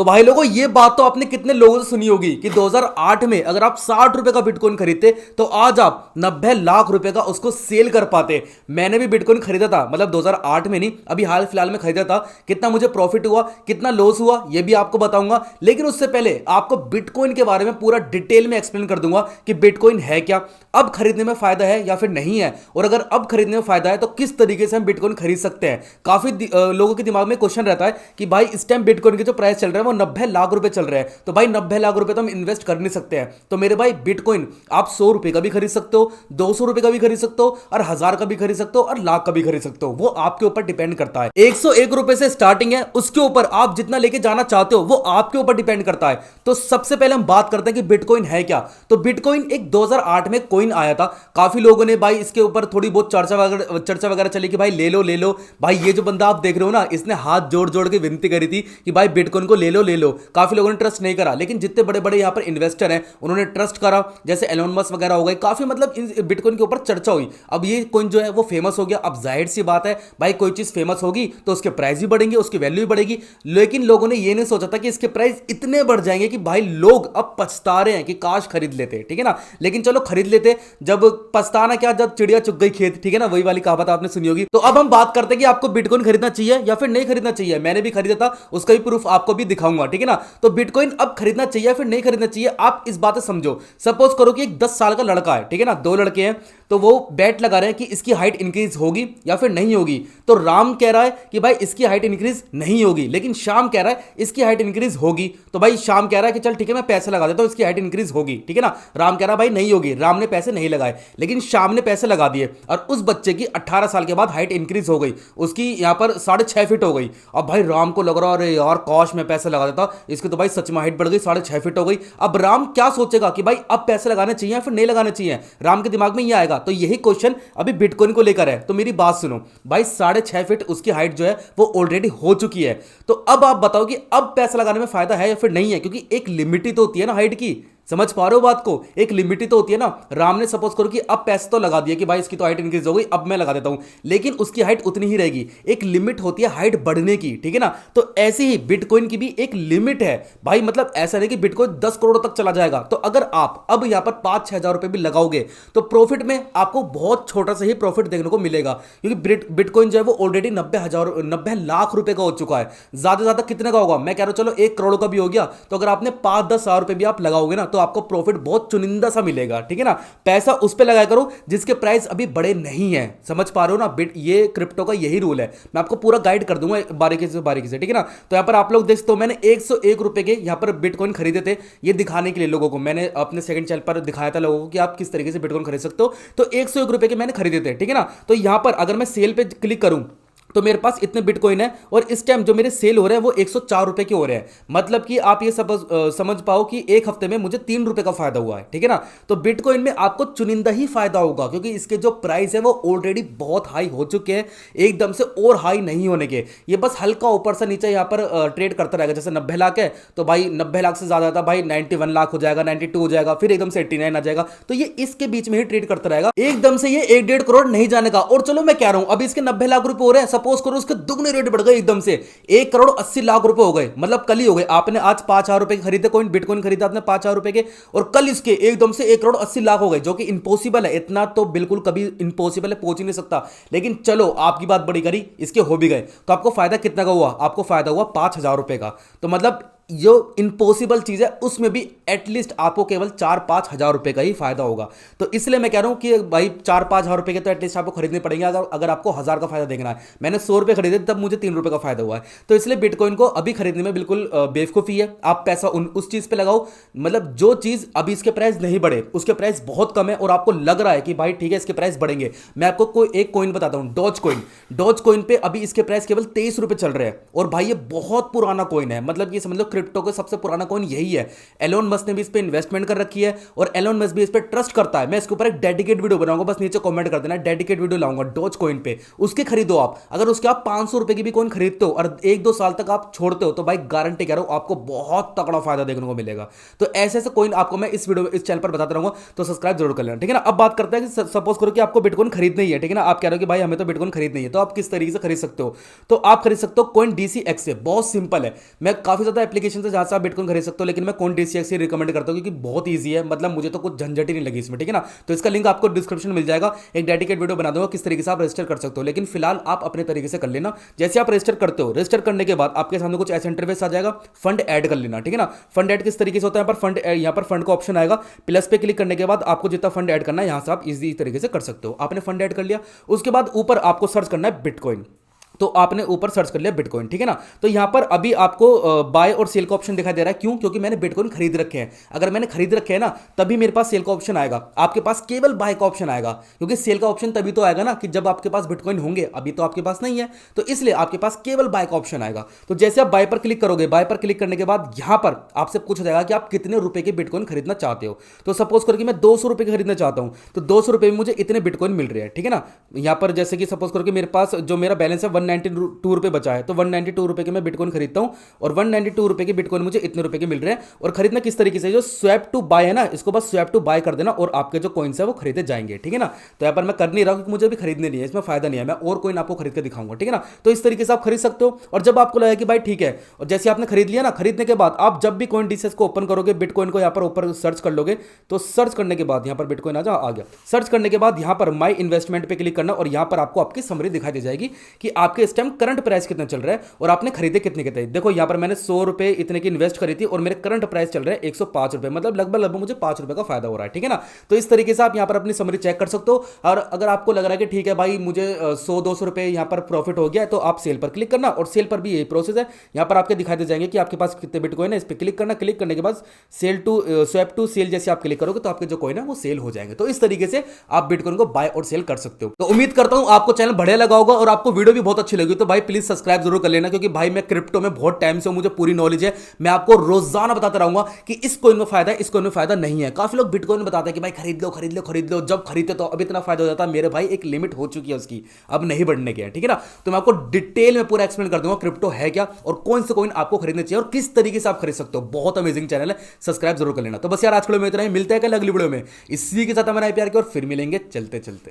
तो भाई लोगों, ये बात तो आपने कितने लोगों से सुनी होगी कि 2008 में अगर आप 60 रुपए का बिटकॉइन खरीदते तो आज आप 90 लाख रुपए का उसको सेल कर पाते। मैंने भी बिटकॉइन खरीदा था, मतलब 2008 में नहीं, अभी हाल फिलहाल में खरीदा था। कितना मुझे प्रॉफिट हुआ, कितना लॉस हुआ, ये भी आपको बताऊंगा। लेकिन उससे पहले आपको बिटकॉइन के बारे में पूरा डिटेल में एक्सप्लेन कर दूंगा कि बिटकॉइन है क्या, अब खरीदने में फायदा है या फिर नहीं है, और अगर अब खरीदने में फायदा है तो किस तरीके से हम बिटकॉइन खरीद सकते हैं। काफी लोगों के दिमाग में क्वेश्चन रहता है कि भाई इस टाइम बिटकॉइन के जो प्राइस चल रहा है वो 90 लाख रुपए चल रहे हैं, तो भाई 90 लाख रुपए तो हम इन्वेस्ट कर नहीं सकते हैं। तो मेरे भाई बिटकॉइन आप 100 रुपए का भी खरीद सकते हो, 200 रुपए का भी खरीद सकते हो, और 1000 का भी खरीद सकते हो, और लाख का भी खरीद सकते हो। वो आपके ऊपर डिपेंड करता है। 101 रुपए से स्टार्टिंग है, उसके ऊपर आप जितना लेके जाना चाहते हो वो आपके ऊपर डिपेंड करता है। तो सबसे पहले हम बात करते हैं कि बिटकॉइन है क्या। तो बिटकॉइन एक 2008 में कॉइन आया था। काफी लोगों ने भाई इसके ऊपर थोड़ी बहुत चर्चा वगैरह चली कि भाई ले लो ले लो। भाई ये जो बंदा आप देख रहे हो ना, इसने हाथ जोड़ जोड़ के विनती करी थी कि भाई बिटकॉइन को ले लो ले लो। काफी लोगों ने ट्रस्ट नहीं करा, लेकिन जितने बड़े बड़े यहां पर इन्वेस्टर हैं उन्होंने ट्रस्ट करा, जैसे एलोन मस्क वगैरह हो गए। काफी मतलब बिटकॉइन के ऊपर चर्चा हुई। अब ये कॉइन जो है वो फेमस हो गया। अब जाहिर सी बात है भाई, कोई चीज फेमस होगी तो उसके प्राइस भी बढ़ेंगे, उसकी वैल्यू भी बढ़ेगी। लेकिन लोगों ने ये नहीं सोचा था कि इसके प्राइस इतने बढ़ जाएंगे कि भाई लोग अब पछता रहे हैं कि काश खरीद लेते। ठीक है ना, लेकिन चलो खरीद लेते। जब पछताना क्या, जब चिड़िया चुग गई खेत। ठीक है ना, वही वाली कहावत आपने सुनी होगी। तो अब हम बात करते हैं कि आपको बिटकॉइन खरीदना चाहिए या फिर नहीं खरीदना चाहिए। मैंने भी खरीदा था, उसका भी प्रूफ आपको भी दिखाऊंगा। ठीक है ना, तो बिटकॉइन अब खरीदना चाहिए या फिर नहीं खरीदना चाहिए, आप इस बात से समझो। सपोज करो कि एक 10 साल का लड़का है, ठीक है ना, दो लड़के हैं, तो वो बैट लगा रहे हैं कि इसकी हाइट इंक्रीज होगी या फिर नहीं होगी। तो राम कह रहा है कि भाई इसकी हाइट इंक्रीज नहीं होगी, लेकिन श्याम कह रहा है इसकी हाइट इंक्रीज होगी। तो भाई श्याम कह रहा है कि चल ठीक है मैं पैसे लगा देता हूं, इसकी हाइट इंक्रीज होगी। ठीक है ना, राम कह रहा है भाई नहीं होगी। राम ने पैसे नहीं लगाए, लेकिन श्याम ने पैसे लगा दिए, और उस बच्चे की 18 साल के बाद हाइट इंक्रीज हो गई, उसकी यहां पर 6.5 फीट हो गई। अब भाई राम को लग रहा है अरे यार काश मैं पैसे लगा देता, इसकी तो भाई सच में हाइट बढ़ गई, 6.5 फीट हो गई। अब राम क्या सोचेगा कि भाई अब पैसे लगाने चाहिए या फिर नहीं लगाने चाहिए। राम के दिमाग में ये आएगा। तो यही क्वेश्चन अभी बिटकॉइन को लेकर है। तो मेरी बात सुनो भाई, 6.5 फीट उसकी हाइट जो है वो ऑलरेडी हो चुकी है। तो अब आप बताओ कि अब पैसा लगाने में फायदा है या फिर नहीं है, क्योंकि एक लिमिट ही तो होती है ना हाइट की। समझ पा रहे हो बात को, एक लिमिट ही तो होती है ना। राम ने सपोज करो कि अब पैसे तो लगा दिए कि भाई इसकी तो हाइट इंक्रीज हो गई, अब मैं लगा देता हूं, लेकिन उसकी हाइट उतनी ही रहेगी। एक लिमिट होती है हाइट बढ़ने की। ठीक है ना, तो ऐसे ही बिटकॉइन की भी एक लिमिट है भाई। मतलब ऐसा नहीं कि बिटकॉइन 10 करोड़ तक चला जाएगा। तो अगर आप अब यहां पर 5-6 हजार रुपए भी लगाओगे तो प्रॉफिट में आपको बहुत छोटा सा ही प्रॉफिट देखने को मिलेगा, क्योंकि बिटकॉइन जो है वो ऑलरेडी 90 लाख रुपए का हो चुका है। ज्यादा से ज्यादा कितने का होगा, मैं कह रहा हूं चलो 1 करोड़ का भी हो गया। तो अगर आपने 5-10 हजार रुपए भी आप लगाओगे ना, तो आपको प्रॉफिट बहुत चुनिंदा सा मिलेगा। ठीक है ना, पैसा उस पे लगाया करो जिसके प्राइस अभी बड़े नहीं है। समझ पा रहे हो ना, ये क्रिप्टो का यही रूल है। मैं आपको पूरा गाइड कर दूंगा बारीकी से। ठीक है ना, तो यहां पर आप लोग देख सकते हो, मैंने 101 रुपए के यहां पर बिटकॉइन खरीदे थे। ये दिखाने के लिए लोगों को मैंने अपने सेकंड चैनल पर दिखाया था लोगों को कि आप किस तरीके से बिटकॉइन खरीद सकते हो। तो 101 रुपए के मैंने खरीदे थे। ठीक है ना, तो यहां पर अगर मैं सेल पे क्लिक करूं तो मेरे पास इतने बिटकॉइन है, और इस टाइम जो मेरे सेल हो रहे हैं वो 104 रुपए के हो रहे हैं। मतलब कि आप ये समझ पाओ कि एक हफ्ते में मुझे 3 रुपए का फायदा हुआ है। ठीक है ना, तो बिटकॉइन में आपको चुनिंदा ही फायदा होगा, क्योंकि इसके जो प्राइस है वो ऑलरेडी बहुत हाई हो चुके हैं, एकदम से और हाई नहीं होने के। ये बस हल्का ऊपर से नीचे यहाँ पर ट्रेड करता रहेगा। जैसे 90 लाख है तो भाई 90 लाख से ज्यादा था भाई 91 लाख हो जाएगा, 92 हो जाएगा, फिर एकदम से 89 आ जाएगा। तो ये इसके बीच में ही ट्रेड करता रहेगा, एकदम से ये 1-1.5 करोड़ नहीं जाने का। और चलो मैं कह रहा हूं अभी इसके 90 लाख रुपए हो रहे हैं, सपोज करो उसके दुगने रेट बढ़ गए एकदम से, 1 करोड़ 80 लाख रुपए हो गए। मतलब कल ही हो गए। आपने आज 5,000 रुपए के खरीदे कॉइन, बिटकॉइन खरीदा आपने 5,000 रुपए के, और कल इसके एकदम से 1 करोड़ 80 लाख हो गए, जो कि इम्पॉसिबल है। इतना तो बिल्कुल कभी इम्पॉसिबल है, पहुंच ही नहीं सकता। लेकिन चलो आपकी बात बड़ी करी, इसके हो भी गए। तो आपको फायदा कितना का हुआ, आपको फायदा हुआ 5,000 रुपए का। तो मतलब जो इम्पॉसिबल चीज है उसमें भी एटलीस्ट आपको केवल 4-5 हजार रुपए का ही फायदा होगा। तो इसलिए मैं कह रहा हूं कि भाई 4-5 हजार रुपए के तो एटलीस्ट आपको खरीदने पड़ेंगे, अगर आपको 1000 का फायदा देखना है। मैंने 100 रुपए खरीदे तब मुझे 3 रुपए का फायदा हुआ है। तो इसलिए बिटकॉइन को अभी खरीदने में बिल्कुल बेवकूफी है। आप पैसा उस चीज पे लगाओ, मतलब जो चीज अभी इसके प्राइस नहीं बढ़े, उसके प्राइस बहुत कम है, और आपको लग रहा है कि भाई ठीक है इसके प्राइस बढ़ेंगे। मैं आपको कोई एक कॉइन बताता हूं, डॉज कॉइन पे अभी इसके प्राइस केवल 23 रुपए चल रहे हैं। और भाई ये बहुत पुराना कॉइन है, मतलब ये समझ लो क्रिप्टो के सबसे पुराना कॉइन यही है। एलोन मस्क ने भी इस पे इन्वेस्टमेंट कर रखी है, और एलोन मस्क भी इस पे ट्रस्ट करता है। मैं इसके ऊपर एक डेडिकेट वीडियो बनाऊंगा, बस नीचे कमेंट कर देना, डेडिकेट वीडियो लाऊंगा डॉज कॉइन पे, उसके खरीदो आप। अगर उसके आप 500 रुपए की भी कॉइन खरीदते हो और 1-2 साल तक आप छोड़ते हो, तो भाई गारंटी कह रहा हूं आपको बहुत तगड़ा फायदा देखने को मिलेगा। तो ऐसे ऐसे कॉइन आपको मैं इस वीडियो इस चैनल पर बताता रहूंगा, तो सब्सक्राइब जरूर कर लेना। ठीक है ना, अब बात करते हैं कि सपोज करो कि आपको बिटकॉइन खरीदना ही है। ठीक है ना, आप कह रहे हो कि भाई हमें तो बिटकॉइन खरीदनी है, तो आप किस तरीके से खरीद सकते हो। तो आप खरीद सकते हो कॉइन DCX से, बहुत सिंपल है। मैं काफी ज्यादा एप्लीकेशन एप्लीकेशन से जहाँ से आप बिटकॉइन खरीद सकते हो, लेकिन मैं CoinDCX ही रिकमेंड करता हूँ क्योंकि बहुत ईजी है, मतलब मुझे तो कुछ झंझट ही नहीं लगी इसमें, ठीक है ना। तो इसका लिंक आपको डिस्क्रिप्शन मिल जाएगा, एक डेडिकेट वीडियो बना दूंगा किस तरीके से आप रजिस्टर कर सकते हो, लेकिन फिलहाल आप अपने तरीके से कर लेना। जैसे आप रजिस्टर करते हो, रजिस्टर करने के बाद आपके सामने कुछ ऐसा इंटरफेस आ जाएगा, फंड ऐड कर लेना, ठीक है ना। फंड ऐड किस तरीके से होता है, यहाँ पर फंड का ऑप्शन आएगा, प्लस पे क्लिक करने के बाद आपको जितना फंड ऐड करना है यहाँ से आप इजी तरीके से कर सकते हो। आपने फंड ऐड कर लिया, उसके बाद ऊपर आपको सर्च करना है बिटकॉइन, तो आपने ऊपर सर्च कर लिया बिटकॉइन, ठीक है ना। तो यहां पर अभी आपको बाय और सेल का ऑप्शन दिखाई दे रहा है, क्यों? क्योंकि मैंने बिटकॉइन खरीद रखे हैं। अगर मैंने खरीद रखे हैं ना, तभी मेरे पास सेल का ऑप्शन आएगा, आपके पास केवल बाय का ऑप्शन आएगा, क्योंकि सेल का ऑप्शन तभी तो आएगा ना कि जब आपके पास बिटकॉइन होंगे, अभी तो आपके पास नहीं है, तो इसलिए आपके पास केवल बाय का ऑप्शन आएगा। तो जैसे आप बाय पर क्लिक करोगे, बाय पर क्लिक करने के बाद यहां पर आपसे पूछा जाएगा कि आप कितने रुपए के बिटकॉइन खरीदना चाहते हो। तो सपोज करके मैं 200 रुपए के खरीदना चाहता हूं, तो 200 रुपए में मुझे इतने बिटकॉइन मिल रहे हैं, ठीक है ना। यहां पर जैसे कि सपोज करके मेरे पास जो मेरा बैलेंस है 192 रुपए बचा है, तो 192 रुपए के मैं बिटकॉइन खरीदता हूं, और 192 रुपए के बिटकॉइन मुझे इतने रुपए के मिल रहे हैं। और खरीदना किस तरीके से, जो स्वैप टू बाय है ना, इसको बस स्वैप टू बाय कर देना और आपके जो कॉइन्स है वो खरीदे जाएंगे, ठीक है ना। तो यहाँ पर मैं कर नहीं रहा हूं क्योंकि मुझे भी खरीदने नहीं है, इसमें फायदा नहीं है, मैं और कॉइन आपको खरीद के दिखाऊंगा, ठीक है ना। तो इस तरीके से आप खरीद सकते हो। और जब आपको लगे कि भाई ठीक है, और जैसे आपने खरीद लिया ना, खरीदने के बाद आप जब भी CoinDCX को ओपन करोगे, बिटकॉइन को यहाँ पर ऊपर सर्च कर लोगे, तो सर्च करने के बाद यहाँ पर बिटकॉइन आ गया। सर्च करने के बाद यहाँ पर माई इन्वेस्टमेंट पे क्लिक करना, और यहाँ पर आपको आपकी समरी दिखाई दे जाएगी कि आपके इस टाइम करंट प्राइस कितना चल रहा है और आपने खरीदे कितने के थे। देखो यहाँ पर मैंने 100 रुपए इतने की इन्वेस्ट करी थी और मेरे करंट प्राइस चल रहा है 105 रुपए, मतलब लगभग मुझे 5 रुपए का फायदा हो रहा है, ठीक है ना। तो इस तरीके से आप यहाँ पर अपनी समरी चेक कर सकते हो। और अगर आपको लग रहा है कि ठीक है भाई मुझे 100-200 रुपए यहाँ पर प्रॉफिट हो गया है, तो आप सेल पर क्लिक करना, और सेल पर भी यही प्रोसेस है। यहाँ पर आपके दिखाई दे जाएंगे कि आपके पास कितने बिटकॉइन है, इस पर क्लिक करना, क्लिक करने के बाद cell to swap to cell जैसे आप क्लिक करोगे तो आपके जो कॉइन है वो सेल हो जाएंगे। तो इस तरीके से आप बिटकॉइन को बाय और सेल कर सकते हो। तो उम्मीद करता हूं आपको चैनल बढ़िया लगा होगा और आपको वीडियो भी बहुत अच्छी लगी, तो भाई प्लीज सब्सक्राइब जरूर कर लेना, क्योंकि भाई मैं क्रिप्टो में बहुत टाइम से मुझे पूरी नॉलेज है, मैं आपको रोजाना बताता रहूंगा कि इस कॉइन में फायदा है, इस कॉइन में फायदा नहीं है। काफी लोग बिटकॉइन बताते हैं कि भाई खरीद लो खरीद लो खरीद लो, जब खरीदते तो अब इतना फायदा हो जाता है। मेरे भाई एक लिमिट हो चुकी है उसकी, अब नहीं बढ़ने की है, ठीक है ना। तो मैं आपको डिटेल में पूरा एक्सप्लेन कर दूंगा क्रिप्टो है क्या और कौन से कॉइन आपको खरीदने चाहिए और किस तरीके से आप खरीद सकते हो। बहुत अमेजिंग चैनल है, सब्सक्राइब जरूर कर लेना। तो बस यार आज के वीडियो में इतना ही, मिलते हैं कल अगली वीडियो में इसी के साथ हमारा IPR के, और फिर मिलेंगे चलते चलते।